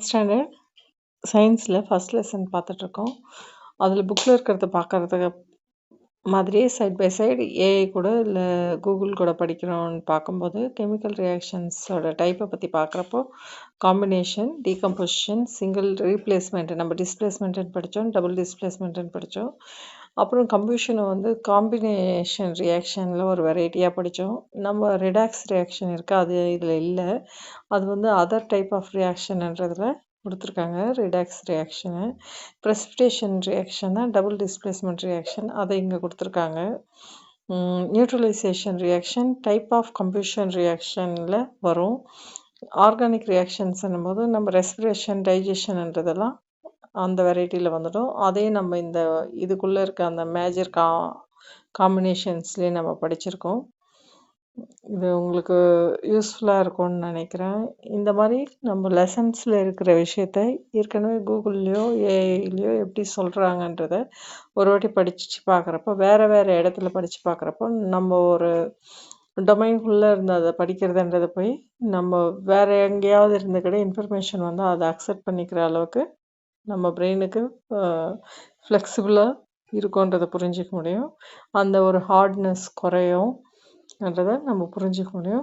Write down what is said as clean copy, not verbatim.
Standard சயின்ஸில் first lesson பார்த்துட்ருக்கோம். அதில் புக்கில் இருக்கிறத பார்க்குறதுக்கு மாதிரியே சைட் பை சைடு ஏஐ கூட இல்லை கூகுள் கூட படிக்கிறோன்னு பார்க்கும்போது கெமிக்கல் ரியாக்ஷன்ஸோட டைப்பை பற்றி பார்க்குறப்போ காம்பினேஷன், டீகம்போசிஷன், சிங்கிள் ரீப்ளேஸ்மெண்ட், நம்ம டிஸ்பிளேஸ்மெண்ட்டுன்னு படித்தோம், டபுள் டிஸ்பிளேஸ்மெண்ட்டுன்னு படித்தோம். அப்புறம் கம்பூஷனை காம்பினேஷன் ரியாக்ஷனில் ஒரு வெரைட்டியாக படித்தோம். நம்ம ரிடாக்ஸ் ரியாக்ஷன் இருக்குது, அது இதில் இல்லை. அது அதர் டைப் ஆஃப் ரியாக்ஷன்ன்றதில் கொடுத்துருக்காங்க. ரிடாக்ஸ் ரியாக்ஷனு, ப்ரெசிபிடேஷன் ரியாக்ஷன் தான் டபுள் டிஸ்பிளேஸ்மெண்ட் ரியாக்ஷன், அதை இங்கே கொடுத்துருக்காங்க. நியூட்ரலைசேஷன் ரியாக்ஷன் டைப் ஆஃப் கம்பூஷன் ரியாக்ஷனில் வரும். ஆர்கானிக் ரியாக்ஷன்ஸ்ன்னும் போது நம்ம ரெஸ்பிரேஷன், டைஜஷன்ன்றதெல்லாம் அந்த வெரைட்டியில் வந்துடும். அதே நம்ம இந்த இதுக்குள்ளே இருக்க அந்த மேஜர் காம்பினேஷன்ஸ்லேயே நம்ம படிச்சிருக்கோம். இது உங்களுக்கு யூஸ்ஃபுல்லாக இருக்கும்னு நினைக்கிறேன். இந்த மாதிரி நம்ம லெசன்ஸில் இருக்கிற விஷயத்த ஏற்கனவே கூகுள்லேயோ ஏஐலேயோ எப்படி சொல்கிறாங்கன்றத ஒரு வாட்டி படித்து பார்க்குறப்போ, வேறு இடத்துல படித்து பார்க்குறப்போ, நம்ம ஒரு டொமைன்குள்ளே இருந்து அதை படிக்கிறதுன்றது போய் நம்ம வேறு எங்கேயாவது இருந்துக்கிட்ட இன்ஃபர்மேஷன் அதை அக்செப்ட் பண்ணிக்கிற அளவுக்கு நம்ம பிரெயினுக்கு ஃப்ளெக்சிபிளாக இருக்குன்றதை புரிஞ்சிக்க முடியும். அந்த ஒரு ஹார்ட்னஸ் குறையும்ன்றதை நம்ம புரிஞ்சிக்க முடியும்.